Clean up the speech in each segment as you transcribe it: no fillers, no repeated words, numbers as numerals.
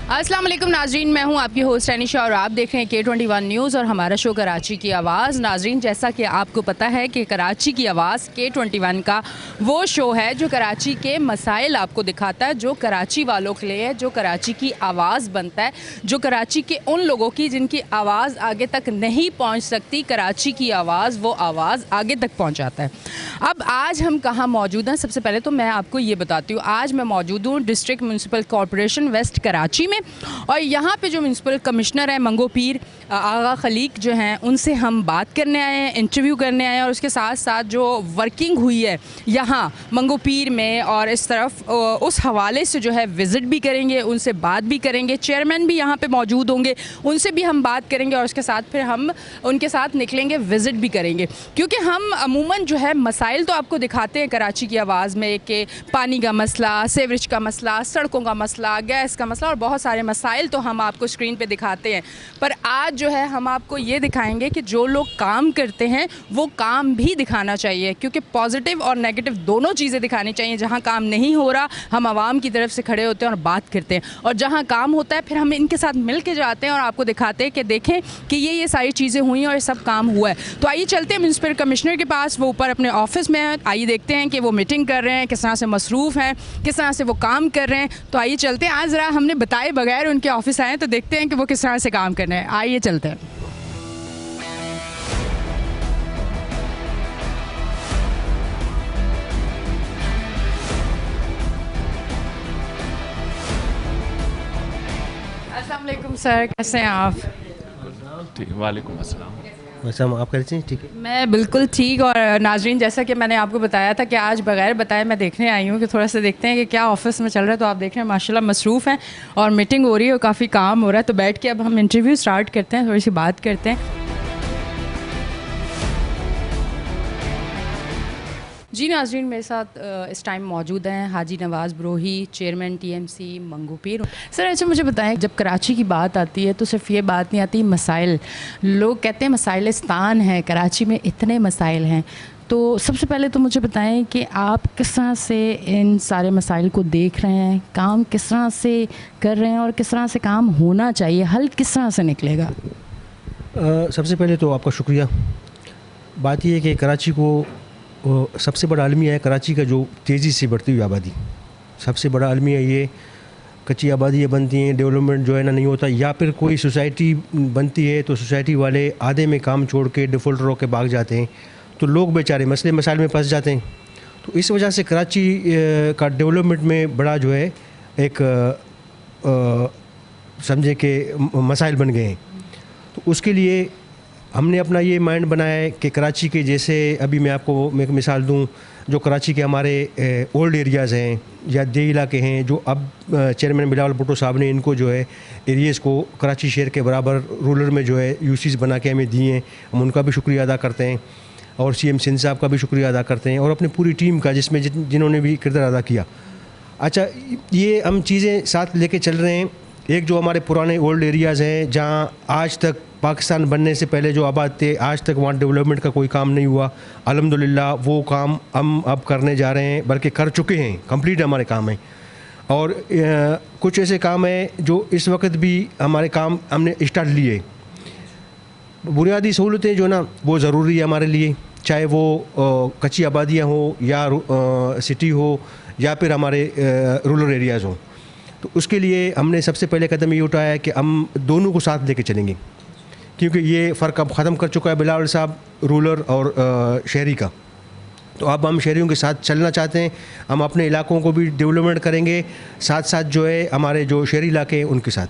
अस्सलाम वालेकुम नाजरीन, मैं हूं आपकी होस्ट अनिशा और आप देख रहे हैं K21 न्यूज़ और हमारा शो कराची की आवाज़। नाजरीन, जैसा कि आपको पता है कि कराची की आवाज़ K21 का वो शो है जो कराची के मसाइल आपको दिखाता है, जो कराची वालों के लिए है, जो कराची की आवाज़ बनता है, जो कराची के उन लोगों की जिनकी आवाज़ आगे तक नहीं पहुँच सकती, कराची की आवाज़ वो आवाज़ आगे तक पहुँचाता है। अब आज हम कहाँ मौजूद हैं, सबसे पहले तो मैं आपको ये बताती हूँ। आज मैं मौजूद हूँ district municipal corporation west Karachi में और यहाँ पे जो म्यूनसिपल कमिश्नर हैं मंगो पीर आगा खलीक जो हैं, उनसे हम बात करने आए हैं, इंटरव्यू करने आए हैं और उसके साथ साथ जो वर्किंग हुई है यहाँ मंगो पीर में और इस तरफ उस हवाले से जो है विज़िट भी करेंगे, उनसे बात भी करेंगे। चेयरमैन भी यहाँ पे मौजूद होंगे, उनसे भी हम बात करेंगे और उसके साथ फिर हम उनके साथ निकलेंगे, विज़िट भी करेंगे। क्योंकि हम अमूमन जो है मसाइल तो आपको दिखाते हैं कराची की आवाज़ में कि पानी का मसला, सीवरेज का मसला, सड़कों का मसला, गैस का मसला और बहुत सारे मसाइल तो हम आपको स्क्रीन पे दिखाते हैं। पर आज जो है हम आपको ये दिखाएंगे कि जो लोग काम करते हैं वो काम भी दिखाना चाहिए, क्योंकि पॉजिटिव और नेगेटिव दोनों चीज़ें दिखानी चाहिए। जहाँ काम नहीं हो रहा हम आवाम की तरफ से खड़े होते हैं और बात करते हैं, और जहाँ काम होता है फिर हम इनके साथ मिल के जाते हैं और आपको दिखाते हैं कि देखें कि ये सारी चीज़ें हुई और ये सब काम हुआ है। तो आइए चलते हैं म्यूनसिपल कमिश्नर के पास, वो ऊपर अपने ऑफिस में है। आइए देखते हैं कि वो मीटिंग कर रहे हैं, किस तरह से मसरूफ़ हैं, किस तरह से वो काम कर रहे हैं। तो आइए चलते हैं। आज ज़रा हमने बताए बगैर उनके ऑफिस आए तो देखते हैं कि वो किस तरह से काम कर रहे हैं। आइए चलते हैं। अस्सलाम वालेकुम सर, कैसे हैं आप? ठीक, वालेकुम अस्सलाम। वैसे हम आप कैसे हैं? ठीक है, मैं बिल्कुल ठीक। और नाजरीन, जैसा कि मैंने आपको बताया था कि आज बगैर बताए मैं देखने आई हूँ कि थोड़ा सा देखते हैं कि क्या ऑफिस में चल रहा है। तो आप देख रहे हैं माशाल्लाह मसरूफ़ हैं और मीटिंग हो रही है और काफ़ी काम हो रहा है। तो बैठ के अब हम इंटरव्यू स्टार्ट करते हैं, थोड़ी सी बात करते हैं। जी नाजरीन, मेरे साथ इस टाइम मौजूद हैं हाजी नवाज़ बरोही, चेयरमैन TMC मंगो पीर। सर अच्छा मुझे बताएं, जब कराची की बात आती है तो सिर्फ ये बात नहीं आती मसाइल, लोग कहते हैं मसाइलिस्तान है, कराची में इतने मसाइल हैं। तो सबसे पहले तो मुझे बताएं कि आप किस तरह से इन सारे मसाइल को देख रहे हैं, काम किस तरह से कर रहे हैं और किस तरह से काम होना चाहिए, हल किस तरह से निकलेगा? सबसे पहले तो आपका शुक्रिया। बात यह है कि कराची को सबसे बड़ा अलमिया है कराची का जो तेज़ी से बढ़ती हुई आबादी। सबसे बड़ा अलमिया ये कच्ची आबादियाँ बनती हैं, डेवलपमेंट जो है ना नहीं होता, या फिर कोई सोसाइटी बनती है तो सोसाइटी वाले आधे में काम छोड़ के डिफ़ॉल्टर होकर भाग जाते हैं, तो लोग बेचारे मसले मसाइल में फंस जाते हैं। तो इस वजह से कराची का डेवलपमेंट में बड़ा जो है एक समझे कि मसाइल बन गए हैं। तो उसके लिए हमने अपना ये माइंड बनाया है कि कराची के जैसे, अभी मैं आपको एक मिसाल दूं, जो कराची के हमारे ओल्ड एरियाज़ हैं या दे इलाके हैं, जो अब चेयरमैन बिलावल भुट्टो साहब ने इनको जो है एरियाज़ को कराची शहर के बराबर रूरल में जो है यूसीज़ बना के हमें दिए हैं, हम उनका भी शुक्रिया अदा करते हैं और CM सिंध साहब का भी शुक्रिया अदा करते हैं और अपनी पूरी टीम का जिसमें जिन्होंने भी किरदार अदा किया। अच्छा, ये हम चीज़ें साथ लेके चल रहे हैं। एक जो हमारे पुराने ओल्ड एरियाज़ हैं जहाँ आज तक पाकिस्तान बनने से पहले जो आबाद थे, आज तक वहाँ डेवलपमेंट का कोई काम नहीं हुआ। अल्हम्दुलिल्लाह वो काम हम अब करने जा रहे हैं, बल्कि कर चुके हैं, कंप्लीट हमारे काम हैं। और कुछ ऐसे काम हैं जो इस वक्त भी हमारे काम हमने स्टार्ट लिए। बुनियादी सहूलतें जो ना वो ज़रूरी है हमारे लिए, चाहे वो कच्ची आबादियाँ हो या सिटी हो या फिर हमारे रूरल एरियाज़ हों। तो उसके लिए हमने सबसे पहले कदम ये उठाया है कि हम दोनों को साथ लेके चलेंगे, क्योंकि ये फ़र्क अब ख़त्म कर चुका है बिलावल साहब रूरल और शहरी का। तो अब हम शहरियों के साथ चलना चाहते हैं, हम अपने इलाकों को भी डेवलपमेंट करेंगे, साथ साथ जो है हमारे जो शहरी इलाके हैं उनके साथ।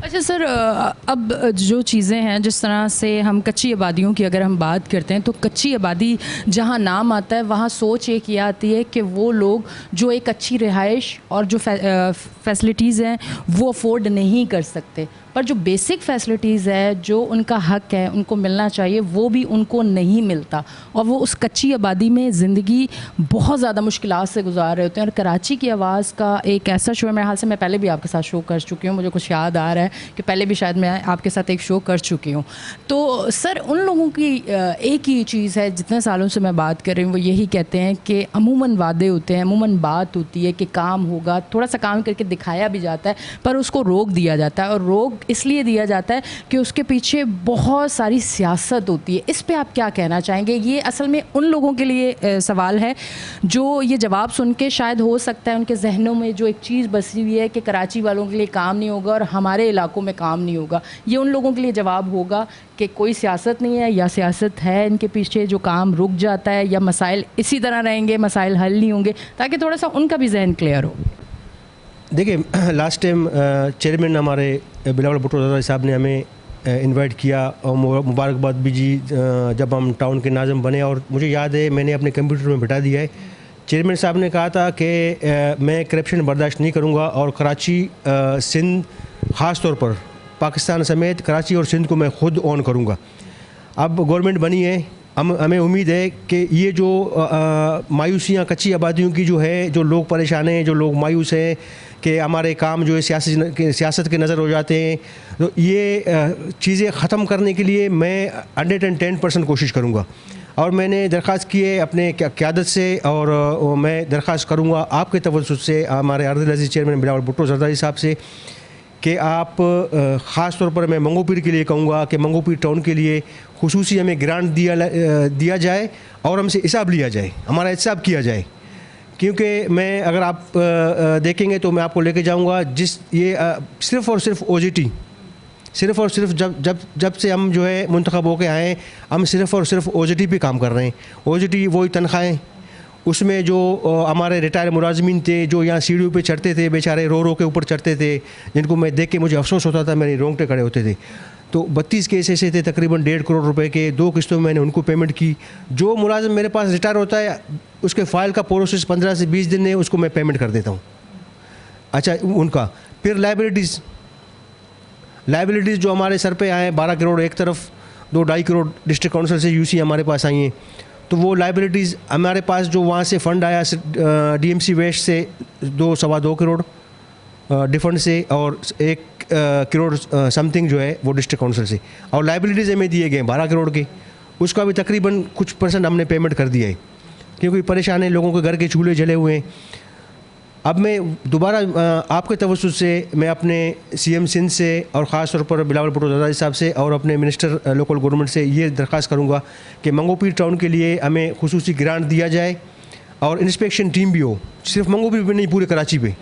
अच्छा सर, अब जो चीज़ें हैं, जिस तरह से हम कच्ची आबादियों की अगर हम बात करते हैं तो कच्ची आबादी जहाँ नाम आता है वहाँ सोच एक ये आती है कि वो लोग जो एक अच्छी रिहाइश और जो फैसिलिटीज़ हैं वो अफोर्ड नहीं कर सकते, पर जो बेसिक फैसिलिटीज़ है, जो उनका हक है, उनको मिलना चाहिए, वो भी उनको नहीं मिलता और वो उस कच्ची आबादी में ज़िंदगी बहुत ज़्यादा मुश्किलात से गुजार रहे होते हैं। और कराची की आवाज़ का एक ऐसा शो है, मेरे हाल से मैं पहले भी आपके साथ शो कर चुकी हूँ, मुझे कुछ याद आ रहा है कि पहले भी शायद मैं मैं आपके साथ एक शो कर चुकी हूँ। तो सर उन लोगों की एक ही चीज़ है, जितने सालों से मैं बात कर रही हूँ, वो यही कहते हैं कि अमूमन वादे होते हैं, अमूमन बात होती है कि काम होगा, थोड़ा सा काम करके दिखाया भी जाता है, पर उसको रोक दिया जाता है। और रोक इसलिए दिया जाता है कि उसके पीछे बहुत सारी सियासत होती है। इस पे आप क्या कहना चाहेंगे? ये असल में उन लोगों के लिए सवाल है जो ये जवाब सुन के शायद हो सकता है उनके जहनों में जो एक चीज़ बसी हुई है कि कराची वालों के लिए काम नहीं होगा और हमारे इलाकों में काम नहीं होगा, ये उन लोगों के लिए जवाब होगा कि कोई सियासत नहीं है या सियासत है इनके पीछे, जो काम रुक जाता है, या मसाइल इसी तरह रहेंगे, मसाइल हल नहीं होंगे, ताकि थोड़ा सा उनका भी जहन क्लियर हो। देखिए, लास्ट टाइम चेयरमैन हमारे बिलावल भुट्टो ज़रदारी साहब ने हमें इनवाइट किया और मुबारकबाद भी जी जब हम टाउन के नाज़िम बने। और मुझे याद है मैंने अपने कंप्यूटर में बिठा दिया है, चेयरमैन साहब ने कहा था कि मैं करप्शन बर्दाश्त नहीं करूंगा और कराची सिंध ख़ास तौर पर पाकिस्तान समेत कराची और सिंध को मैं ख़ुद ऑन करूंगा। अब गवर्नमेंट बनी है, हमें उम्मीद है कि ये जो मायूसियाँ कच्ची आबादियों की जो है, जो लोग परेशान हैं, जो लोग मायूस हैं कि हमारे काम जो है सियासत के नज़र हो जाते हैं, तो ये चीज़ें ख़त्म करने के लिए मैं 110% कोशिश करूँगा। और मैंने दरख्वास्त की है अपने क़यादत से, और मैं दरख्वास्त करूँगा आपके तवज्जुह से हमारे अर्दल अज़ीज़ चेयरमैन बिलावल भुट्टो ज़रदारी साहब से कि आप ख़ास तौर पर मैं मंगो पीर के लिए कहूँगा कि मंगो पीर टाउन के लिए खुसूसी हमें ग्रांट दिया जाए और हमसे हिसाब लिया जाए, हमारा हिसाब किया जाए। क्योंकि मैं अगर आप देखेंगे तो मैं आपको लेके जाऊँगा जिस ये सिर्फ़ और सिर्फ OGT, सिर्फ़ और सिर्फ जब से हम जो है मुंतखब होके आए, हम सिर्फ़ और सिर्फ OGT पे काम कर रहे हैं। OGT वही तनख्वाहें, उसमें जो हमारे रिटायर मुलाजमीन थे जो यहाँ सीढ़ियों पे चढ़ते थे, बेचारे रो रो के ऊपर चढ़ते थे, जिनको मैं देख के मुझे अफसोस होता था, मेरे रोंगटे खड़े होते थे। तो 32 केस ऐसे थे, तकरीबन 1.5 करोड़ रुपए के 2 किस्तों में मैंने उनको पेमेंट की। जो मुलाजिम मेरे पास रिटायर होता है उसके फ़ाइल का प्रोसेस 15 से 20 दिन है, उसको मैं पेमेंट कर देता हूँ। अच्छा, उनका फिर लाइबिलिटीज़ जो हमारे सर पे आए 12 करोड़ एक तरफ, 2-2.5 करोड़ डिस्ट्रिक्ट काउंसिल से UC हमारे पास आई हैं। तो वो लाइबिलिटीज़ हमारे पास जो वहाँ से फ़ंड आया DMC वेस्ट से 2-2.25 करोड़ डिफंड से, और 1 करोड़ समथिंग जो है वो डिस्ट्रिक्ट काउंसिल से, और लाइबिलिटीज़ हमें दिए गए 12 करोड़ के, उसका भी तकरीबन कुछ % हमने पेमेंट कर दिया है, क्योंकि परेशान है, लोगों के घर के चूल्हे जले हुए हैं। अब मैं दोबारा आपके तवज्जुह से मैं अपने CM सिंध से और ख़ास तौर पर बिलावल भुट्टो ज़रदारी साहब से और अपने मिनिस्टर लोकल गवर्नमेंट से ये दरख्वास्त करूँगा कि मंगो पीर टाउन के लिए हमें खुसूसी ग्रांट दिया जाए और इंस्पेक्शन टीम भी हो, सिर्फ मंगो पीर पे नहीं, पूरे कराची पे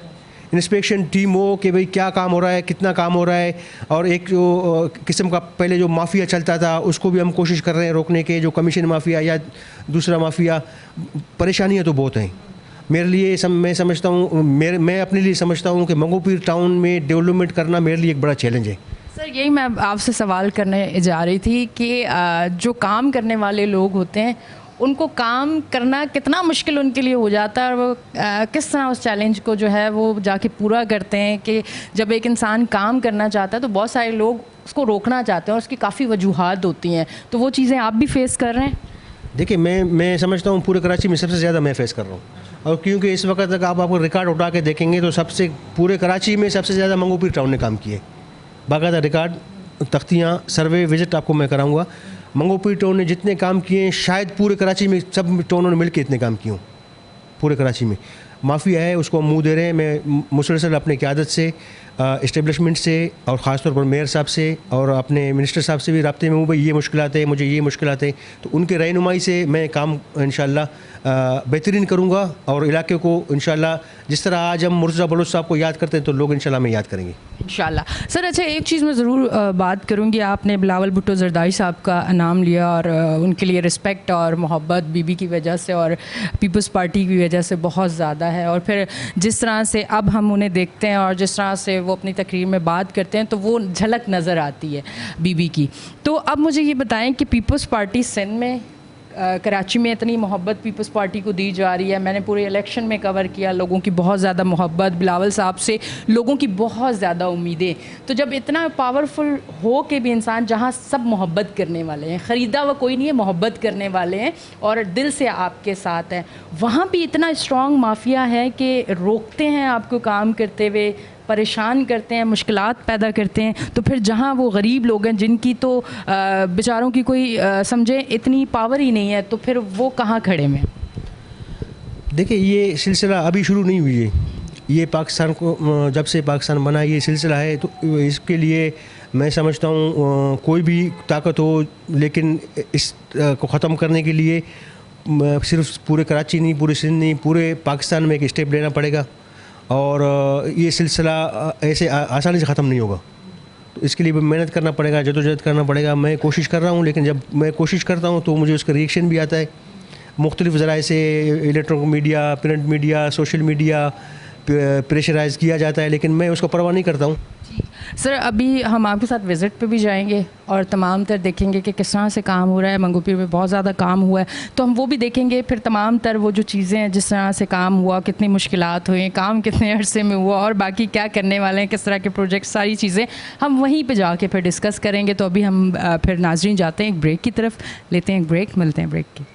इंस्पेक्शन टीम हो कि भाई क्या काम हो रहा है, कितना काम हो रहा है। और एक जो किस्म का पहले जो माफिया चलता था उसको भी हम कोशिश कर रहे हैं रोकने के, जो कमीशन माफिया या दूसरा माफिया। परेशानियाँ तो बहुत हैं मेरे लिए, मैं समझता हूँ, मैं अपने लिए समझता हूँ कि मंगो पीर टाउन में डेवलपमेंट करना मेरे लिए एक बड़ा चैलेंज है। सर यही मैं आपसे सवाल करने जा रही थी कि जो काम करने वाले लोग होते हैं उनको काम करना कितना मुश्किल उनके लिए हो जाता है, और वो किस तरह उस चैलेंज को जो है वो जाके पूरा करते हैं। कि जब एक इंसान काम करना चाहता है तो बहुत सारे लोग उसको रोकना चाहते हैं और उसकी काफ़ी वजूहात होती हैं, तो वो चीज़ें आप भी फेस कर रहे हैं? देखिए, मैं समझता हूँ पूरे कराची में सबसे ज़्यादा मैं फेस कर रहा हूँ, और क्योंकि इस वक्त तक आपको रिकॉर्ड उठा के देखेंगे तो सबसे पूरे कराची में सबसे ज़्यादा मंगो पीर टाउन ने काम किए। बाकायदा रिकॉर्ड, तख्तियाँ, सर्वे, विज़िट आपको मैं कराऊँगा। मंगो पीर टाउन ने जितने काम किए हैं शायद पूरे कराची में सब टाउनों ने मिल के इतने काम किए हों। पूरे कराची में माफिया है, उसको हम मुँह दे रहे हैं। मैं मुसलसल अपने क़यादत से, इस्टेब्लिशमेंट से और ख़ास तौर पर मेयर साहब से और अपने मिनिस्टर साहब से भी रब्ते में हूँ, भाई ये मुश्किलात है, मुझे ये मुश्किलात है, तो उनके रहनुमाई से मैं काम इंशाअल्लाह बेहतरीन करूँगा। और इलाके को इंशाअल्लाह जिस तरह आज हम मुर्तज़ा बलोच साहब को याद करते हैं तो लोग इंशाअल्लाह में याद करेंगे इंशाअल्लाह। सर अच्छा, एक चीज़ मैं ज़रूर बात करूँगी, आपने बिलावल भुट्टो ज़रदारी साहब का नाम लिया और उनके लिए रिस्पेक्ट और मोहब्बत बीबी की वजह से और पीपल्स पार्टी की वजह से बहुत ज़्यादा है, और फिर जिस तरह से अब हम उन्हें देखते हैं और जिस तरह से वो अपनी तकरीर में बात करते हैं तो वो झलक नज़र आती है बीबी की। तो अब मुझे ये बताएं कि पीपल्स पार्टी सिंध में कराची में इतनी मोहब्बत पीपल्स पार्टी को दी जा रही है, मैंने पूरे इलेक्शन में कवर किया, लोगों की बहुत ज़्यादा मोहब्बत, बिलावल साहब से लोगों की बहुत ज़्यादा उम्मीदें। तो जब इतना पावरफुल हो के भी इंसान, जहाँ सब मोहब्बत करने वाले हैं, ख़रीदा हुआ कोई नहीं है, मोहब्बत करने वाले हैं और दिल से आपके साथ हैं, वहाँ भी इतना स्ट्रॉन्ग माफिया है कि रोकते हैं आपको काम करते हुए, परेशान करते हैं, मुश्किलात पैदा करते हैं, तो फिर जहाँ वो गरीब लोग हैं जिनकी तो बेचारों की कोई समझे इतनी पावर ही नहीं है, तो फिर वो कहाँ खड़े में? देखिए, ये सिलसिला अभी शुरू नहीं हुई है। ये पाकिस्तान को जब से पाकिस्तान बना ये सिलसिला है, तो इसके लिए मैं समझता हूँ कोई भी ताकत हो, लेकिन इस को ख़त्म करने के लिए सिर्फ पूरे कराची नहीं, पूरे सिंध नहीं, पूरे पाकिस्तान में एक स्टेप लेना पड़ेगा। और ये सिलसिला ऐसे आसानी से ख़त्म नहीं होगा। तो इसके लिए मेहनत करना पड़ेगा, जदोजहद करना पड़ेगा। मैं कोशिश कर रहा हूँ, लेकिन जब मैं कोशिश करता हूँ तो मुझे उसका रिएक्शन भी आता है मुख्तलिफ़ ज़राए से, electronic media, print media, social media, pressurise किया जाता है, लेकिन मैं उसको परवाह नहीं करता हूँ। सर, अभी हम आपके साथ विज़िट पे भी जाएंगे और तमाम तर देखेंगे कि किस तरह से काम हो रहा है। मंगू पीर में बहुत ज़्यादा काम हुआ है, तो हम वो भी देखेंगे। फिर तमाम तर वो जो चीज़ें हैं, जिस तरह से काम हुआ, कितनी मुश्किलात हुई, काम कितने अरसे में हुआ और बाकी क्या करने वाले हैं, किस तरह के प्रोजेक्ट, सारी चीज़ें हम वहीं पर जाके फिर डिस्कस करेंगे। तो अभी हम फिर नाजरीन जाते हैं एक ब्रेक की तरफ, लेते हैं एक ब्रेक, मिलते हैं ब्रेक की।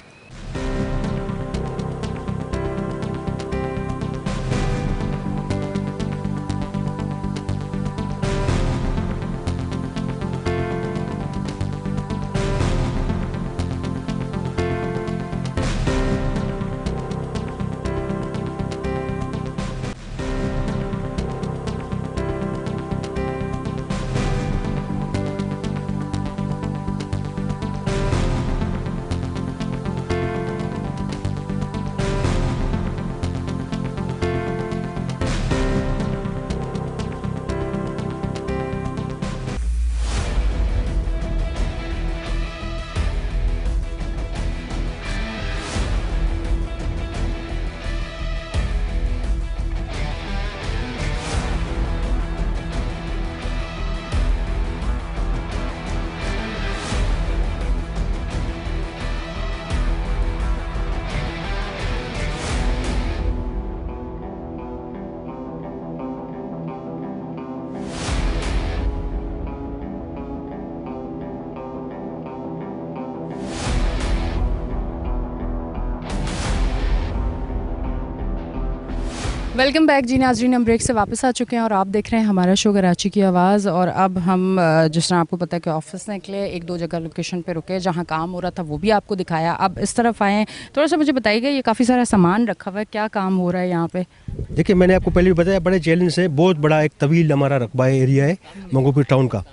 वेलकम बैक जी नाजरीन, हम ब्रेक से वापस आ चुके हैं और आप देख रहे हैं हमारा शो कराची की आवाज़। और अब हम जिस तरह आपको पता है कि ऑफिस निकले, एक दो जगह लोकेशन पे रुके, जहाँ काम हो रहा था वो भी आपको दिखाया। अब इस तरफ आए हैं, थोड़ा सा मुझे बताइएगा, ये काफ़ी सारा सामान रखा हुआ है, क्या काम हो रहा है यहाँ पे? देखिए, मैंने आपको पहले भी बताया, बड़े चैलेंज से बहुत बड़ा एक तवील हमारा रकबा एरिया है मंगू पीर टाउन का।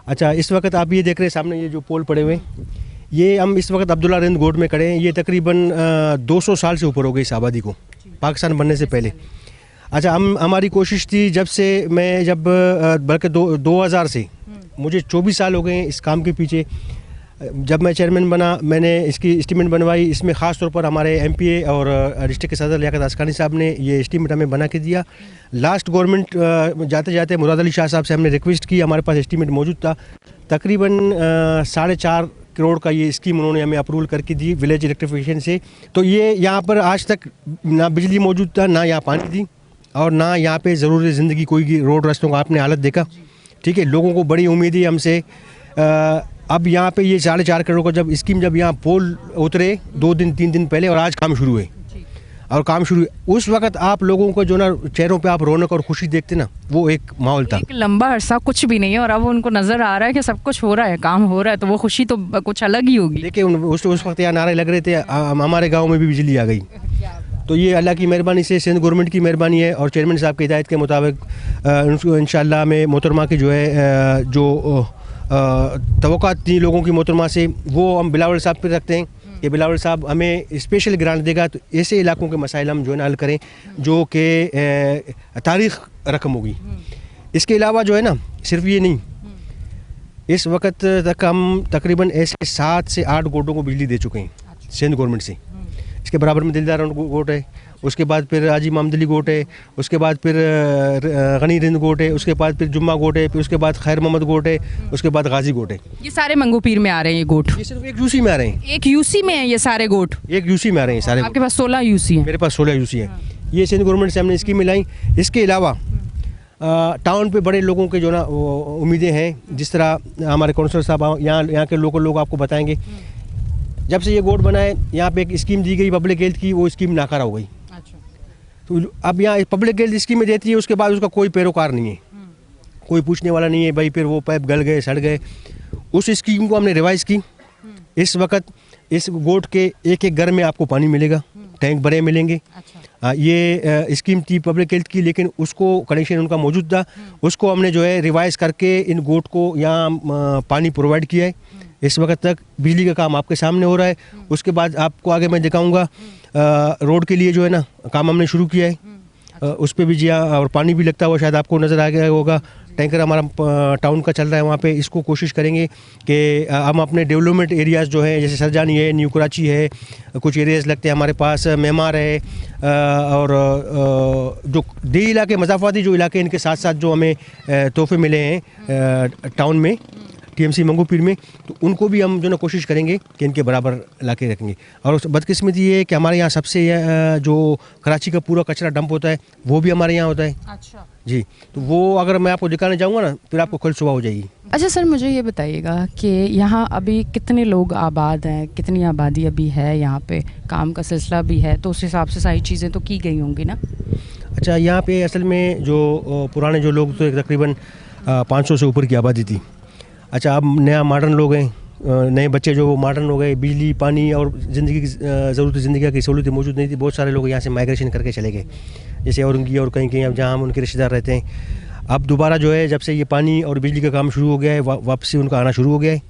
अच्छा, इस वक्त आप ये देख रहे हैं सामने ये जो पोल पड़े हुए हैं, ये हम इस वक्त अब्दुल्ला रिंद गोड में खड़े हैं। ये तकरीबन 200 साल से ऊपर हो गई इस आबादी को, पाकिस्तान बनने से पहले। अच्छा, हमारी कोशिश थी जब से मैं बल्कि 2000 से मुझे 24 साल हो गए हैं इस काम के पीछे। जब मैं चेयरमैन बना, मैंने इसकी एस्टीमेट बनवाई। इसमें ख़ास तौर पर हमारे MPA और डिस्ट्रिक्ट के सदर लियाकत अस्कानी साहब ने ये एस्टीमेट हमें बना के दिया। लास्ट गवर्नमेंट जाते जाते मुराद अली शाह साहब से हमने रिक्वेस्ट की, हमारे पास एस्टीमेट मौजूद था। तकरीबन 4.5 करोड़ का ये स्कीम उन्होंने हमें अप्रूवल करके दी विलेज इलेक्ट्रिफिकेशन से। तो ये यहाँ पर आज तक ना बिजली मौजूद था, ना यहाँ पानी थी, और ना यहाँ पे ज़रूरी ज़िंदगी कोई रोड रास्तों का आपने हालत देखा। ठीक है, लोगों को बड़ी उम्मीद है हमसे। अब यहाँ पे ये 4.5 करोड़ का जब यहाँ पोल उतरे 2 दिन 3 दिन पहले, और आज काम शुरू हुए और काम शुरू हुए, उस वक्त आप लोगों को जो ना चेहरों पे आप रौनक और खुशी देखते ना, वो एक माहौल था। एक लंबा अरसा कुछ भी नहीं है और अब उनको नज़र आ रहा है कि सब कुछ हो रहा है, काम हो रहा है, तो वो खुशी तो कुछ अलग ही होगी। देखिए, उस वक्त यहाँ नारे लग रहे थे, हमारे गाँव में भी बिजली आ गई। तो ये अल्लाह की मेहरबानी से, सिंध गवर्नमेंट की मेहरबानी है और चेयरमैन साहब की हिदायत के मुताबिक इंशाअल्लाह में मोहतरमा की जो है जो तवक्कात थी लोगों की मोहतरमा से, वो हम बिलावल साहब पे रखते हैं कि बिलावल साहब हमें स्पेशल ग्रांट देगा तो ऐसे इलाकों के मसाइल हम जो है ना हल करें जो कि तारीख़ रकम होगी। इसके अलावा जो है ना, सिर्फ ये नहीं, इस वक्त तक हम तकरीबन ऐसे 7 से 8 गोटों को बिजली दे चुके हैं सिंध गवर्नमेंट से। इसके बराबर में दिलदार गोट है, उसके बाद फिर हाजी मामदली गोट है, उसके बाद फिर गनी रिंद गोट है, उसके बाद फिर जुम्मा गोट है, फिर उसके बाद खैर मोहम्मद गोट है, उसके बाद गाजी गोट है। ये सारे मंगू पीर में आ रहे हैं ये गोट? ये सिर्फ एक यूसी में आ रहे हैं। एक यूसी में है ये सारे गोट? एक यूसी में आ रहे हैं सारे। आपके पास 16 यूसी है? मेरे पास 16 यूसी है। ये सिंध गवर्नमेंट से हमने स्कीम मिलाई। इसके अलावा टाउन पे बड़े लोगों के जो ना उम्मीदें हैं, जिस तरह हमारे काउंसलर साहब यहाँ के लोकल लोग आपको बताएंगे। जब से ये गोट बना है, यहाँ पे एक स्कीम दी गई पब्लिक हेल्थ की, वो स्कीम नाकारा हो गई। तो अब यहाँ पब्लिक हेल्थ स्कीम में देती है, उसके बाद उसका कोई पैरोकार नहीं है, कोई पूछने वाला नहीं है भाई फिर वो पाइप गल गए सड़ गए। उस स्कीम को हमने रिवाइज़ की। इस वक्त इस गोट के एक एक घर में आपको पानी मिलेगा, टैंक भरे मिलेंगे। ये स्कीम थी पब्लिक हेल्थ की, लेकिन उसको कनेक्शन उनका मौजूद था, उसको हमने जो है रिवाइज़ करके इन गोट को यहाँ पानी प्रोवाइड किया है। इस वक्त तक बिजली का काम आपके सामने हो रहा है। उसके बाद आपको आगे मैं दिखाऊंगा रोड के लिए जो है ना काम हमने शुरू किया है, उस पर भी जी और पानी भी लगता हुआ शायद आपको नज़र आ गया होगा। टैंकर हमारा टाउन का चल रहा है वहाँ पे। इसको कोशिश करेंगे कि हम अपने डेवलपमेंट एरियाज़ जो हैं जैसे सरजानी है, न्यू कराची है, कुछ एरियाज़ लगते हैं हमारे पास, मेमार है और जो डी इलाके मज़ाफ़ाती जो इलाके इनके साथ साथ जो हमें तोहफे मिले हैं टाउन में TMC मंगूपीर में, तो उनको भी हम जो ना कोशिश करेंगे कि इनके बराबर ला के रखेंगे। और बदकिस्मती ये है कि हमारे यहाँ सबसे जो कराची का पूरा कचरा डंप होता है वो भी हमारे यहाँ होता है। अच्छा जी, तो वो अगर मैं आपको दिखाने जाऊँगा ना फिर आपको कल सुबह हो जाएगी। अच्छा सर, मुझे ये बताइएगा कि यहाँ अभी कितने लोग आबाद हैं, कितनी आबादी अभी है यहाँ पे, काम का सिलसिला भी है, तो उस हिसाब से सारी चीज़ें तो की गई होंगी ना। अच्छा, यहाँ पे असल में जो पुराने जो लोग तो तकरीबन 500 से ऊपर की आबादी थी। अच्छा, अब नया मॉडर्न लोग हैं, नए बच्चे जो मॉडर्न हो गए, बिजली पानी और ज़िंदगी की ज़रूरत ज़िंदगी की सहूलतें मौजूद नहीं थी, बहुत सारे लोग यहाँ से माइग्रेशन करके चले गए, जैसे औरंगी और कहीं कहीं अब जहाँ हम उनके रिश्तेदार रहते हैं। अब दोबारा जो है जब से ये पानी और बिजली का काम शुरू हो गया है वापसी उनका आना शुरू हो गया है।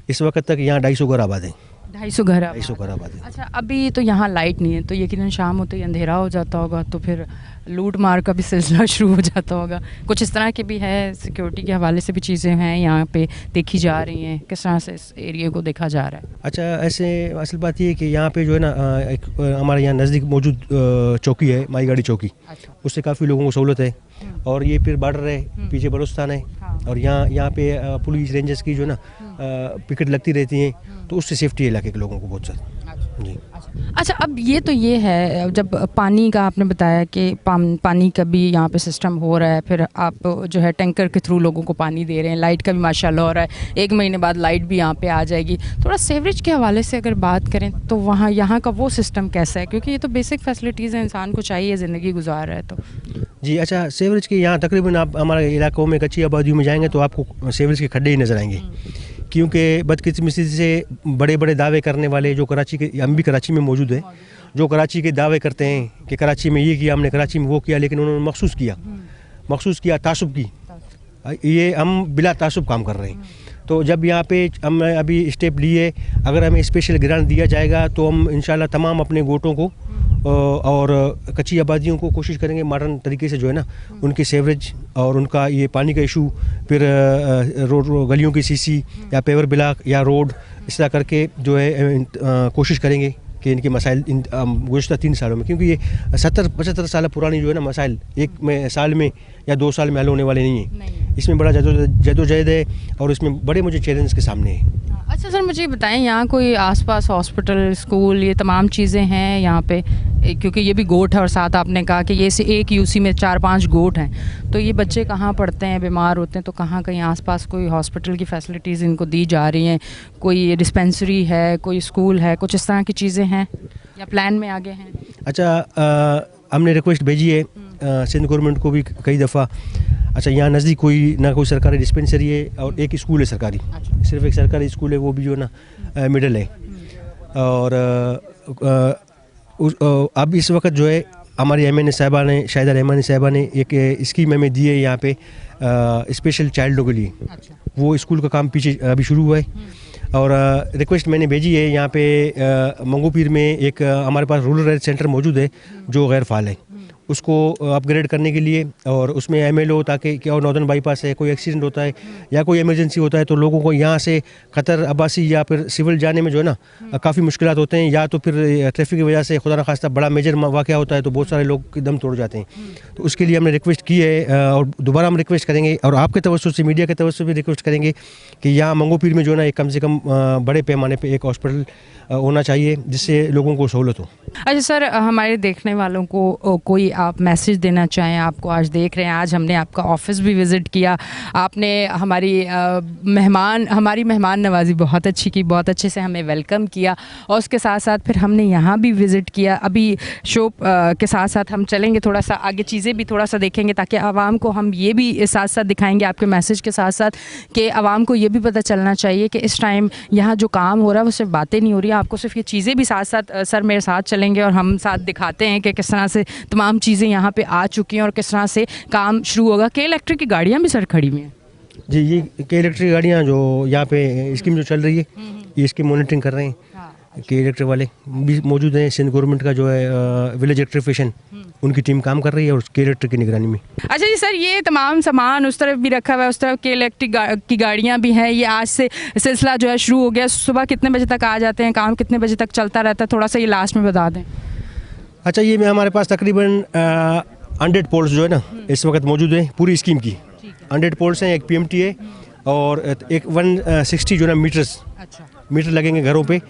इस वक्त तक यहाँ 250 घर आबाद हैं। 250 घर 250 घर आबाद हैं। अच्छा, अभी तो यहाँ लाइट नहीं है, तो यकीनन शाम होते ही अंधेरा हो जाता होगा, तो फिर लूट मार का भी सिलसिला शुरू हो जाता होगा। कुछ इस तरह के भी है, सिक्योरिटी के हवाले से भी चीज़ें हैं यहाँ पे देखी जा रही हैं, किस तरह से इस एरिया को देखा जा रहा है? अच्छा, ऐसे असल बात ये है कि यहाँ पे जो है ना एक हमारे यहाँ नज़दीक मौजूद चौकी है, माईगाड़ी चौकी। अच्छा। उससे काफ़ी लोगों को सहूलत है। और ये फिर बॉर्डर है, पीछे बलूचिस्तान है। हाँ। और यहाँ पे पुलिस रेंजर्स की जो है ना पिकेट लगती रहती हैं, तो उससे सेफ्टी है इलाके के लोगों को बहुत ज़्यादा। जी। अच्छा, अब ये है, जब पानी का आपने बताया कि पानी का भी यहाँ पे सिस्टम हो रहा है, फिर आप जो है टैंकर के थ्रू लोगों को पानी दे रहे हैं, लाइट का भी माशाल्लाह हो रहा है, 1 महीने बाद लाइट भी यहाँ पे आ जाएगी। थोड़ा सीवरेज के हवाले से अगर बात करें तो वहाँ यहाँ का वो सिस्टम कैसा है, क्योंकि ये तो बेसिक फैसिलिटीज़ हैं, इंसान को चाहिए, ज़िंदगी गुजार रहा है तो। जी, अच्छा, सीवरेज के यहाँ तकरीबन आप हमारे इलाकों में कच्ची आबादियों में जाएंगे तो आपको सीवरेज के खड्डे ही नज़र आएंगे, क्योंकि बदकिस्मती से बड़े बड़े दावे करने वाले जो कराची के, हम भी कराची में मौजूद हैं, जो कराची के दावे करते हैं कि कराची में ये किया हमने, कराची में वो किया, लेकिन उन्होंने मखसूस किया तासुब की। ये हम बिला तासुब काम कर रहे हैं। तो जब यहाँ पे हम अभी स्टेप लिए, अगर हमें स्पेशल ग्रांट दिया जाएगा तो हम इंशाल्लाह तमाम अपने गोटों को और कच्ची आबादियों को कोशिश करेंगे मॉडर्न तरीके से जो है ना उनकी सीवरेज और उनका ये पानी का इशू, फिर रोड गलियों की सीसी या पेवर ब्लॉक या रोड, इस तरह करके जो है कोशिश करेंगे कि इनके मसाइल गुज़श्ता 3 सालों में, क्योंकि ये 70-75 साल पुरानी जो है ना मसाइल एक में साल में या 2 साल में हल होने वाले नहीं है। इसमें बड़ा जदोजहद है और इसमें बड़े मुझे चैलेंज के सामने है। अच्छा सर, मुझे बताएं, यहाँ कोई आसपास हॉस्पिटल, स्कूल, ये तमाम चीज़ें हैं यहाँ पे, क्योंकि ये भी गोट है और साथ आपने कहा कि ये से एक यूसी में 4-5 गोट हैं, तो ये बच्चे कहाँ पढ़ते हैं, बीमार होते हैं, तो कहाँ कहीं आसपास कोई हॉस्पिटल की फैसिलिटीज़ इनको दी जा रही हैं, कोई डिस्पेंसरी है, कोई स्कूल है, कुछ इस तरह की चीज़ें हैं या प्लान में आगे हैं? अच्छा, हमने रिक्वेस्ट भेजी है सिंध गवर्नमेंट को भी कई दफ़ा। अच्छा, यहाँ नज़दीक ना कोई सरकारी डिस्पेंसरी है और एक स्कूल है सरकारी, सिर्फ एक सरकारी स्कूल है, वो भी जो है ना मिडल है। और अब इस वक्त जो है हमारी MNA साहिबा ने, शाहिदा रहमानी साहिबा ने एक स्कीम हमें दी है यहाँ पे स्पेशल चाइल्डों के लिए। वो स्कूल का काम पीछे अभी शुरू हुआ है और रिक्वेस्ट मैंने भेजी है। यहाँ पे मंगूपीर में एक हमारे पास रूरल हेल्थ सेंटर मौजूद है जो गैर फाल है, उसको अपग्रेड करने के लिए, और उसमें MLO, ताकि क्या और नॉर्दर्न बाईपास है, कोई एक्सीडेंट होता है या कोई इमरजेंसी होता है तो लोगों को यहाँ से क़तर अब्बासी या फिर सिविल जाने में जो है ना काफ़ी मुश्किलात होते हैं, या तो फिर ट्रैफिक की वजह से खुदा न खास्ता बड़ा मेजर वाक़या होता है तो बहुत सारे लोग दम तोड़ जाते हैं। तो उसके लिए हमने रिक्वेस्ट की है और दोबारा हम रिक्वेस्ट करेंगे और आपके तवज्जो से, मीडिया के तवज्जो से भी रिक्वेस्ट करेंगे कि यहाँ मंगूपीर में जो है ना कम से कम बड़े पैमाने पर एक हॉस्पिटल होना चाहिए जिससे लोगों को सहूलत हो। अच्छा सर, हमारे देखने वालों को कोई आप मैसेज देना चाहें। आपको आज देख रहे हैं, आज हमने आपका ऑफिस भी विज़िट किया, आपने हमारी मेहमान नवाजी बहुत अच्छी की, बहुत अच्छे से हमें वेलकम किया और उसके साथ साथ फिर हमने यहाँ भी विज़िट किया। अभी शो के साथ साथ हम चलेंगे, थोड़ा सा आगे चीज़ें भी थोड़ा सा देखेंगे ताकि आवाम को हम ये भी साथ साथ दिखाएंगे आपके मैसेज के साथ साथ कि आवाम को ये भी पता चलना चाहिए कि इस टाइम यहाँ जो काम हो रहा है वो सिर्फ बातें नहीं हो रही है, आपको सिर्फ ये चीज़ें भी साथ साथ सर मेरे साथ चलेंगे और हम साथ दिखाते हैं कि किस तरह से तमाम चीज़ें यहाँ पे आ चुकी हैं और किस तरह से काम शुरू होगा। के इलेक्ट्रिक की गाड़ियाँ भी सर खड़ी हुई हैं जी, ये के इलेक्ट्रिक गाड़ियाँ जो यहाँ पे स्कीम जो चल रही है ये इसकी मॉनिटरिंग कर रहे हैं के इलेक्ट्रिक वाले भी मौजूद हैं। सिंध गवर्नमेंट का जो है विलेज इलेक्ट्रिफिकेशन उनकी टीम काम कर रही है और के इलेक्ट्रिक की निगरानी में। अच्छा जी सर, ये तमाम सामान उस तरफ भी रखा हुआ है, उस तरफ के इलेक्ट्रिक की गाड़ियाँ भी हैं। ये आज से सिलसिला जो है शुरू हो गया। सुबह कितने बजे तक आ जाते हैं, काम कितने बजे तक चलता रहता है, थोड़ा सा ये लास्ट में बता दें। अच्छा, ये में हमारे पास तकरीबन 100 पोल्स जो है ना इस वक्त मौजूद हैं पूरी स्कीम की। 100 पोल्स हैं, एक PMT है और एक 160 जो है ना मीटर लगेंगे घरों पे।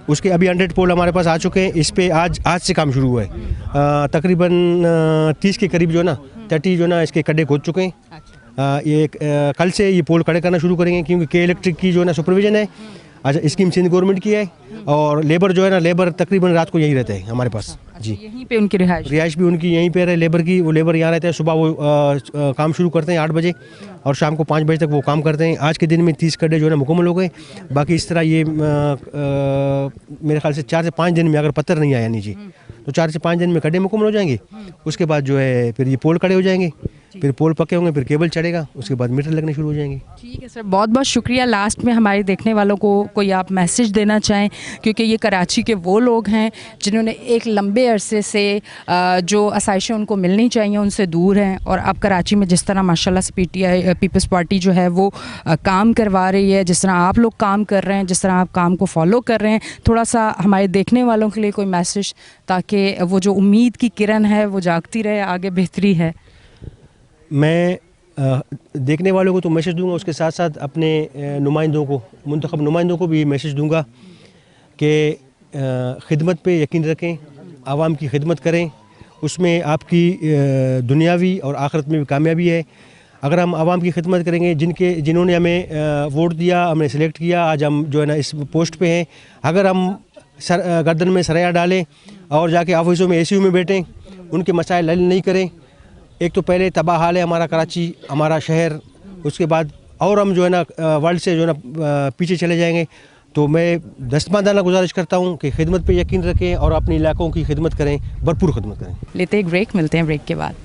उसके अभी 100 पोल हमारे पास आ चुके हैं। इस पे आज से काम शुरू हुआ है। तकरीबन 30 के करीब जो है ना 30 जो है ना इसके खड्डे खोद चुके हैं। ये कल से ये पोल खड़े करना शुरू करेंगे क्योंकि के इलेक्ट्रिक की जो है ना सुपरविजन है। अच्छा, स्कीम सिंध गवर्नमेंट की है और लेबर जो है ना लेबर तकरीबन रात को यहीं रहते हैं हमारे पास। जी, यहीं पे उनकी रिहाइश भी उनकी यहीं पे है लेबर की। वो लेबर यहाँ रहते हैं, सुबह वो काम शुरू करते हैं 8 बजे और शाम को 5 बजे तक वो काम करते हैं। आज के दिन में 30 खड्डे जो है ना मुकम्मल हो गए। बाकी इस तरह ये मेरे ख्याल से 4 से 5 दिन में अगर पत्थर नहीं आया नीचे तो 4 से 5 दिन में खड्डे मुकम्मल हो जाएंगे। उसके बाद जो है फिर ये पोल खड़े हो जाएंगे, फिर पोल पके होंगे, फिर केबल चढ़ेगा, उसके बाद मीटर लगने शुरू हो जाएंगे। ठीक है सर, बहुत बहुत शुक्रिया। लास्ट में हमारे देखने वालों को कोई आप मैसेज देना चाहें, क्योंकि ये कराची के वो लोग हैं जिन्होंने एक लंबे अरसे से जो आसाइशें उनको मिलनी चाहिए उनसे दूर हैं और अब कराची में जिस तरह माशाल्लाह से PTI पीपल्स पार्टी जो है वो काम करवा रही है, जिस तरह आप लोग काम कर रहे हैं, जिस तरह आप काम को फॉलो कर रहे हैं, थोड़ा सा हमारे देखने वालों के लिए कोई मैसेज ताकि वो जो उम्मीद की किरण है वो जागती रहे, आगे बेहतरी है। मैं देखने वालों को तो मैसेज दूंगा, उसके साथ साथ अपने नुमाइंदों को, मुंतखब नुमाइंदों को भी मैसेज दूंगा कि खिदमत पे यकीन रखें, आवाम की खिदमत करें, उसमें आपकी दुनियावी और आखिरत में भी कामयाबी है। अगर हम आवाम की खिदमत करेंगे, जिन्होंने हमें वोट दिया, हमें सेलेक्ट किया, आज हम जो है ना इस पोस्ट पे हैं, अगर हम गर्दन में सरया डालें और जाके ऑफिसों में ACU में बैठें, उनके मसाइल हल नहीं करें, एक तो पहले तबाह हाल है हमारा कराची, हमारा शहर, उसके बाद और हम जो है ना वर्ल्ड से जो है ना पीछे चले जाएंगे। तो मैं दस्तमादाना गुजारिश करता हूँ कि खिदमत पे यकीन रखें और अपने इलाकों की खिदमत करें, भरपूर खिदमत करें। लेते एक ब्रेक, मिलते हैं ब्रेक के बाद।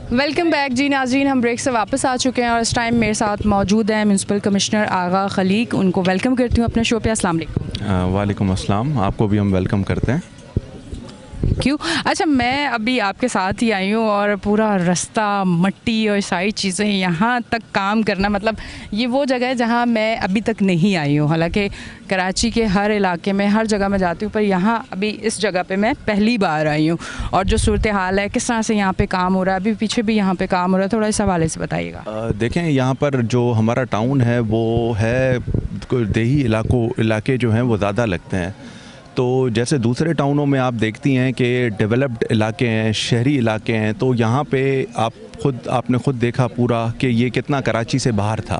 वेलकम बैक जी नाज़रीन, हम ब्रेक से वापस आ चुके हैं और इस टाइम मेरे साथ मौजूद हैं म्यूनसिपल कमिश्नर आगा खलीक। उनको वेलकम करती हूँ अपने शो पे। अस्सलाम वालेकुम। वालेकुम अस्सलाम, आपको भी हम वेलकम करते हैं। क्यों? अच्छा, मैं अभी आपके साथ ही आई हूँ और पूरा रास्ता मट्टी और सारी चीज़ें, यहाँ तक काम करना, मतलब ये वो जगह है जहाँ मैं अभी तक नहीं आई हूँ। हालांकि कराची के हर इलाके में हर जगह मैं जाती हूँ, पर यहाँ अभी इस जगह पे मैं पहली बार आई हूँ। और जो सूरत हाल है, किस तरह से यहाँ पे काम हो रहा है, अभी पीछे भी यहाँ पे काम हो रहा है, थोड़ा इस हवाले से बताइएगा। देखें, यहाँ पर जो हमारा टाउन है वो है, देही इलाके जो हैं वो ज़्यादा लगते हैं। तो जैसे दूसरे टाउनों में आप देखती हैं कि डेवलप्ड इलाके हैं, शहरी इलाके हैं, तो यहाँ पे आपने खुद देखा पूरा कि ये कितना कराची से बाहर था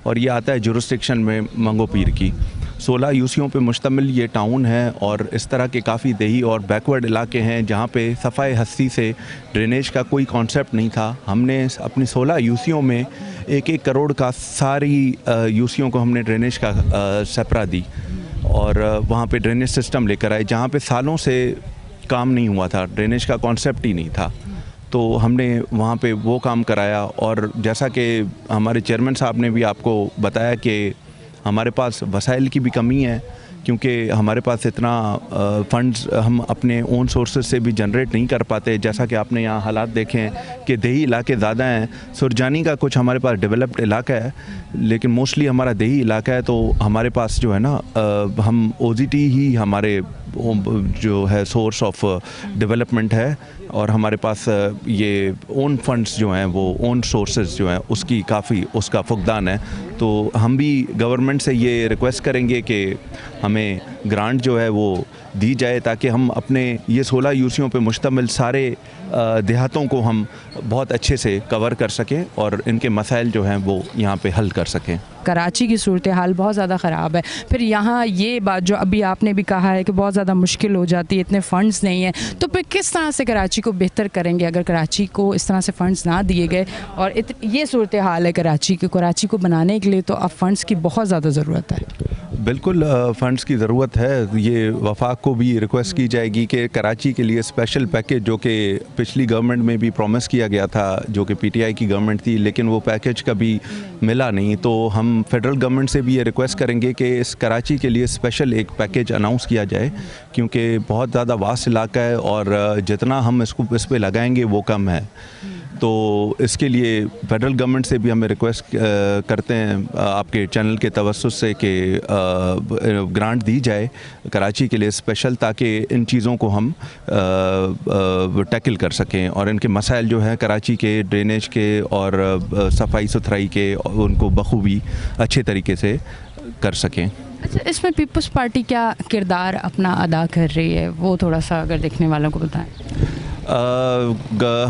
और ये आता है जुरिस्डिक्शन में मंगो पीर की। 16 यूसियों पे मुश्तमिल ये टाउन है और इस तरह के काफ़ी देही और बैकवर्ड इलाके हैं जहाँ पे सफ़ाई हस्ती से ड्रेनेज का कोई कॉन्सेप्ट नहीं था। हमने अपनी 16 यूसियों में 1-1 करोड़ का सारी यूसियों को हमने ड्रेनेज का सपरा दी और वहाँ पे ड्रेनेज सिस्टम लेकर आए जहाँ पे सालों से काम नहीं हुआ था, ड्रेनेज का कॉन्सेप्ट ही नहीं था। तो हमने वहाँ पे वो काम कराया। और जैसा कि हमारे चेयरमैन साहब ने भी आपको बताया कि हमारे पास वसाइल की भी कमी है, क्योंकि हमारे पास इतना फंड्स हम अपने ओन सोर्सेज से भी जनरेट नहीं कर पाते। जैसा कि आपने यहाँ हालात देखे हैं कि देही इलाके ज़्यादा हैं। सुरजानी का कुछ हमारे पास डेवलप्ड इलाका है, लेकिन मोस्टली हमारा देही इलाका है। तो हमारे पास जो है ना, हम OZT ही हमारे जो है सोर्स ऑफ डेवलपमेंट है, और हमारे पास ये ओन फंड्स जो हैं, वो ओन सोर्सेज जो हैं, उसकी काफ़ी उसका फुकदान है। तो हम भी गवर्नमेंट से ये रिक्वेस्ट करेंगे कि हमें ग्रांट जो है वो दी जाए, ताकि हम अपने ये 16 यूसीओं पे मुश्तमिल सारे देहातों को हम बहुत अच्छे से कवर कर सकें और इनके मसाइल जो हैं वो यहाँ पे हल कर सकें। कराची की सूरत हाल बहुत ज़्यादा ख़राब है, फिर यहाँ ये बात जो अभी आपने भी कहा है कि बहुत ज़्यादा मुश्किल हो जाती है, इतने फ़ंड्स नहीं हैं, तो फिर किस तरह से कराची को बेहतर करेंगे अगर कराची को इस तरह से फ़ंड्स ना दिए गए? और ये सूरत हाल है कराची को बनाने के लिए तो अब फ़ंड्स की बहुत ज़्यादा ज़रूरत है। बिल्कुल फ़ंड्स की ज़रूरत है। ये वफाक को भी रिक्वेस्ट की जाएगी कि कराची के लिए स्पेशल पैकेज, जो कि पिछली गवर्नमेंट में भी प्रॉमिस किया गया था, जो कि PTI की गवर्नमेंट थी, लेकिन वो पैकेज कभी मिला नहीं। तो हम फेडरल गवर्नमेंट से भी ये रिक्वेस्ट करेंगे कि इस कराची के लिए स्पेशल एक पैकेज अनाउंस किया जाए, क्योंकि बहुत ज़्यादा वास्ट इलाका है और जितना हम इस पर लगाएंगे वो कम है। तो इसके लिए फेडरल गवर्नमेंट से भी हमें रिक्वेस्ट करते हैं आपके चैनल के तवस्सुस से कि ग्रांट दी जाए कराची के लिए स्पेशल, ताकि इन चीज़ों को हम टैकल कर सकें और इनके मसाइल जो हैं कराची के, ड्रेनेज के और सफाई सुथराई के, उनको बखूबी अच्छे तरीके से कर सकें। अच्छा, इसमें पीपल्स पार्टी क्या किरदार अपना अदा कर रही है, वो थोड़ा सा अगर देखने वालों को बताएं।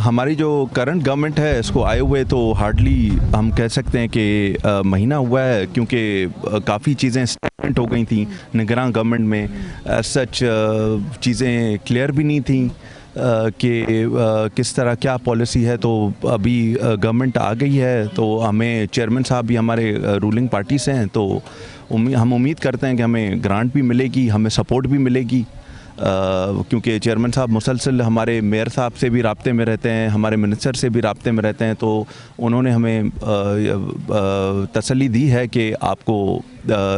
हमारी जो करंट गवर्नमेंट है, इसको आए हुए तो हार्डली हम कह सकते हैं कि महीना हुआ है, क्योंकि काफ़ी चीज़ें स्टेटमेंट हो गई थी निगरान गवर्नमेंट में। सच चीज़ें क्लियर भी नहीं थी कि किस तरह क्या पॉलिसी है। तो अभी गवर्नमेंट आ गई है, तो हमें चेयरमैन साहब भी हमारे रूलिंग पार्टी से हैं, तो हम उम्मीद करते हैं कि हमें ग्रांट भी मिलेगी, हमें सपोर्ट भी मिलेगी, क्योंकि चेयरमैन साहब मुसलसल हमारे मेयर साहब से भी राब्ते में रहते हैं, हमारे मिनिस्टर से भी राब्ते में रहते हैं। तो उन्होंने हमें तसल्ली दी है कि आपको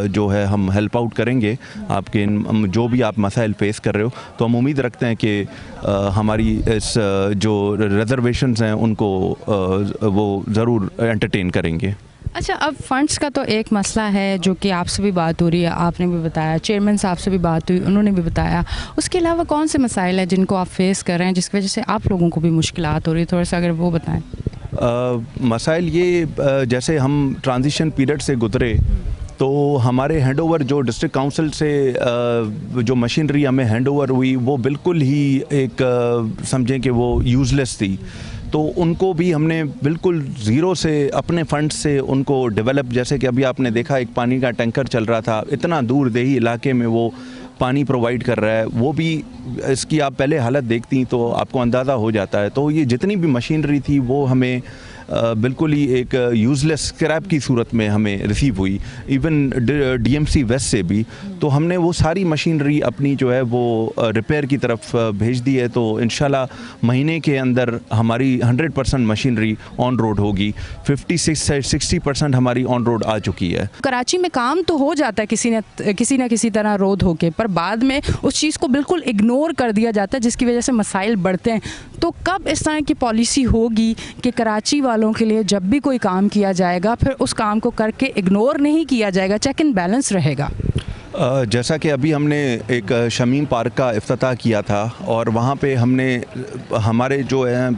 जो है हम हेल्प आउट करेंगे, आपके जो भी आप मसाइल फेस कर रहे हो। तो हम उम्मीद रखते हैं कि हमारी इस जो रिजर्वेशंस हैं उनको वो ज़रूर एंटरटेन करेंगे। अच्छा, अब फंड्स का तो एक मसला है जो कि आपसे भी बात हो रही है, आपने भी बताया, चेयरमैन साहब से भी बात हुई, उन्होंने भी बताया। उसके अलावा कौन से मसाइल हैं जिनको आप फेस कर रहे हैं, जिसकी वजह से आप लोगों को भी मुश्किलात हो रही है, थोड़ा सा अगर वो बताएं। मसाइल ये, जैसे हम ट्रांजिशन पीरियड से गुजरे, तो हमारे हैंडओवर जो डिस्ट्रिक्ट काउंसिल से जो मशीनरी हमें हैंडओवर हुई, वो बिल्कुल ही एक समझें कि वो यूज़लेस थी। तो उनको भी हमने बिल्कुल ज़ीरो से अपने फंड से उनको डेवलप, जैसे कि अभी आपने देखा एक पानी का टैंकर चल रहा था, इतना दूर देही इलाके में वो पानी प्रोवाइड कर रहा है, वो भी इसकी आप पहले हालत देखती तो आपको अंदाज़ा हो जाता है। तो ये जितनी भी मशीनरी थी वो हमें बिल्कुल ही एक यूज़लेस स्क्रैप की सूरत में हमें रिसीव हुई, इवन DMC वेस्ट से भी। तो हमने वो सारी मशीनरी अपनी जो है वो रिपेयर की तरफ भेज दी है। तो इंशाल्लाह महीने के अंदर हमारी 100% मशीनरी ऑन रोड होगी। 56-60% हमारी ऑन रोड आ चुकी है। कराची में काम तो हो जाता है किसी न किसी तरह रोड होके, पर बाद में उस चीज़ को बिल्कुल इग्नोर कर दिया जाता है, जिसकी वजह से मसाइल बढ़ते हैं। तो कब इस तरह की पॉलिसी होगी कि कराची वालों के लिए जब भी कोई काम किया जाएगा, फिर उस काम को करके इग्नोर नहीं किया जाएगा, चेक एंड बैलेंस रहेगा? जैसा कि अभी हमने एक शमीम पार्क का इफ्तिताह किया था, और वहाँ पे हमने हमारे जो है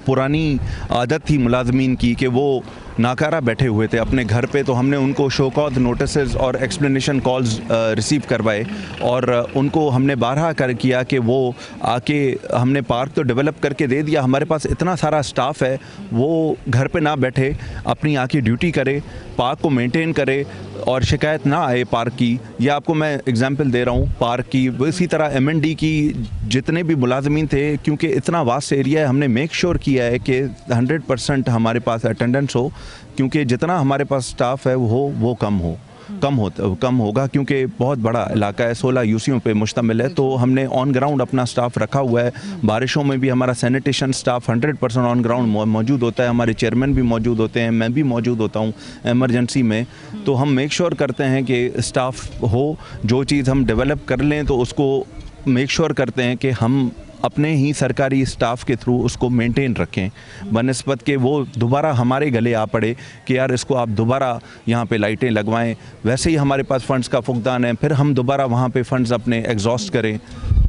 पुरानी आदत थी मुलाजमीन की कि वो नाकारा बैठे हुए थे अपने घर पे, तो हमने उनको शोकॉज नोटिस और एक्सप्लेनेशन कॉल्स रिसीव करवाए, और उनको हमने बारहा कर किया कि वो आके, हमने पार्क तो डेवलप करके दे दिया, हमारे पास इतना सारा स्टाफ है, वो घर पे ना बैठे, अपनी आके ड्यूटी करे, पार्क को मेंटेन करे और शिकायत ना आए पार्क की। ये आपको मैं एग्जांपल दे रहा हूँ पार्क की। इसी तरह MND की जितने भी मुलाजमीन थे, क्योंकि इतना वास्ट एरिया है, हमने मेक श्योर किया है कि 100% हमारे पास अटेंडेंस हो, क्योंकि जितना हमारे पास स्टाफ है वो कम हो। कम होगा, क्योंकि बहुत बड़ा इलाका है, 16 यूसीओं पे मुश्तमिल है। तो हमने ऑन ग्राउंड अपना स्टाफ रखा हुआ है। बारिशों में भी हमारा सैनिटेशन स्टाफ 100% ऑन ग्राउंड मौजूद होता है। हमारे चेयरमैन भी मौजूद होते हैं, मैं भी मौजूद होता हूँ एमरजेंसी में। तो हम मेक श्योर करते हैं कि स्टाफ हो, जो चीज़ हम डेवलप कर लें तो उसको मेक श्योर करते हैं कि हम अपने ही सरकारी स्टाफ के थ्रू उसको मेंटेन रखें, बनस्पत के वो दोबारा हमारे गले आ पड़े कि यार इसको आप दोबारा यहाँ पे लाइटें लगवाएं। वैसे ही हमारे पास फ़ंड्स का फुकदान है, फिर हम दोबारा वहाँ पे फ़ंड्स अपने एग्जॉस्ट करें।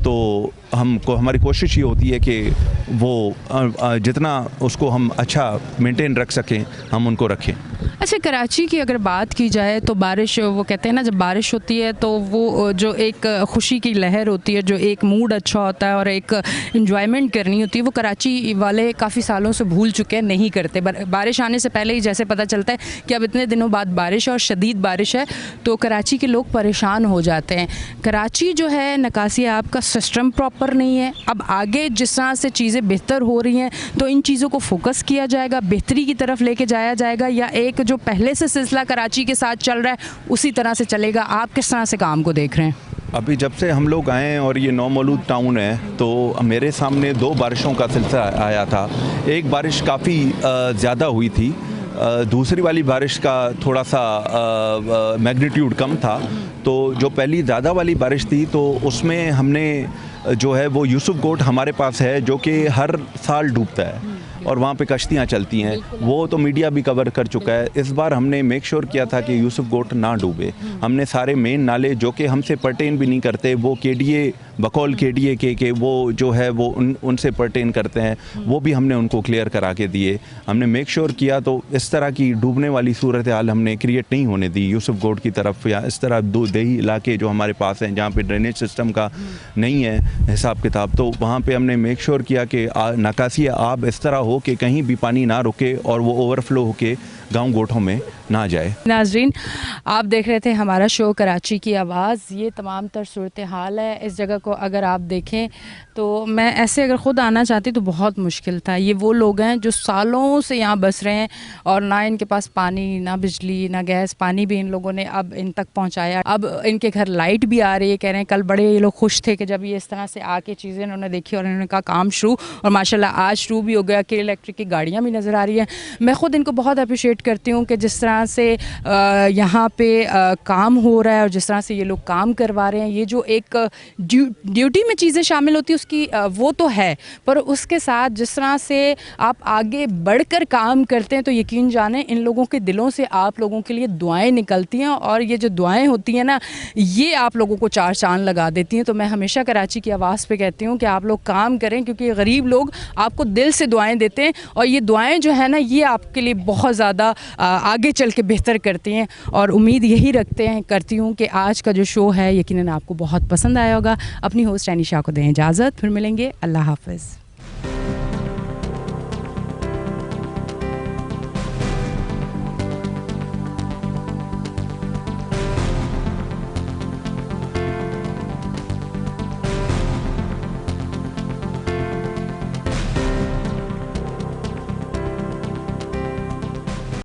तो हमारी कोशिश ये होती है कि वो जितना उसको हम अच्छा मेंटेन रख सकें हम उनको रखें। अच्छा, कराची की अगर बात की जाए तो बारिश, वो कहते हैं ना जब बारिश होती है तो वो जो एक खुशी की लहर होती है, जो एक मूड अच्छा होता है और एक एंजॉयमेंट करनी होती है, वो कराची वाले काफ़ी सालों से भूल चुके हैं, नहीं करते। बारिश आने से पहले ही जैसे पता चलता है कि अब इतने दिनों बाद बारिश और शदीद बारिश है तो कराची के लोग परेशान हो जाते हैं। कराची जो है निकासी आपका सिस्टम प्रॉपर नहीं है। अब आगे जिस तरह से चीज़ें बेहतर हो रही हैं तो इन चीज़ों को फोकस किया जाएगा, बेहतरी की तरफ लेके जाया जाएगा, या एक जो पहले से सिलसिला कराची के साथ चल रहा है उसी तरह से चलेगा? आप किस तरह से काम को देख रहे हैं? अभी जब से हम लोग आए हैं और ये नौमौलूद टाउन है तो मेरे सामने 2 बारिशों का सिलसिला आया था। एक बारिश काफ़ी ज़्यादा हुई थी, दूसरी वाली बारिश का थोड़ा सा मैग्नीट्यूड कम था। तो जो पहली ज़्यादा वाली बारिश थी तो उसमें हमने जो है वो यूसुफ गोट हमारे पास है जो कि हर साल डूबता है और वहाँ पे कश्तियाँ चलती हैं, वो तो मीडिया भी कवर कर चुका है। इस बार हमने मेक श्योर किया था कि यूसुफ गोट ना डूबे। हमने सारे मेन नाले जो कि हमसे पर्टेन भी नहीं करते, वो केडीए बकौल केडीए के वो जो है वो उनसे पर्टेन करते हैं, वो भी हमने उनको क्लियर करा के दिए। हमने मेक श्योर किया तो इस तरह की डूबने वाली सूरत हाल हमने क्रिएट नहीं होने दी यूसुफ गोट की तरफ, या इस तरह देही इलाके जो हमारे पास हैं जहाँ पे ड्रेनेज सिस्टम का नहीं है हिसाब किताब, तो वहाँ पे हमने मेक श्योर किया कि निकासी आब इस तरह हो कि कहीं भी पानी ना रुके और वो ओवरफ्लो होके गांव गोठों में ना जाए। नाजरीन, आप देख रहे थे हमारा शो कराची की आवाज़। ये तमाम तर सूरत हाल है इस जगह को अगर आप देखें तो मैं ऐसे अगर ख़ुद आना चाहती तो बहुत मुश्किल था। ये वो लोग हैं जो सालों से यहाँ बस रहे हैं और ना इनके पास पानी, ना बिजली, ना गैस। पानी भी इन लोगों ने अब इन तक पहुँचाया। अब इनके घर लाइट भी आ रही है। कह रहे हैं कल बड़े ये लोग खुश थे कि जब ये इस तरह से आके चीज़ें इन्होंने देखी और इन्होंने कहा काम शुरू, और माशाल्लाह आज शुरू भी हो गया कि इलेक्ट्रिक की गाड़ियाँ भी नज़र आ रही हैं। मैं ख़ुद इनको बहुत अप्रिशिएट करती हूँ कि जिस तरह से यहाँ पे काम हो रहा है और जिस तरह से ये लोग काम करवा रहे हैं। ये जो एक ड्यूटी में चीज़ें शामिल होती है उसकी वो तो है, पर उसके साथ जिस तरह से आप आगे बढ़कर काम करते हैं तो यकीन जाने इन लोगों के दिलों से आप लोगों के लिए दुआएं निकलती हैं, और ये जो दुआएं होती हैं ना, ये आप लोगों को 4 चांद लगा देती हैं। तो मैं हमेशा कराची की आवाज़ पे कहती हूँ कि आप लोग काम करें, क्योंकि गरीब लोग आपको दिल से दुआएं देते हैं और ये दुआएं जो है ना ये आपके लिए बहुत ज़्यादा आगे चल के बेहतर करती हैं। और उम्मीद यही करती हूँ कि आज का जो शो है यकीनन आपको बहुत पसंद आया होगा। अपनी होस्ट रैनिशा को दें इजाज़त, फिर मिलेंगे। अल्लाह हाफ़िज़।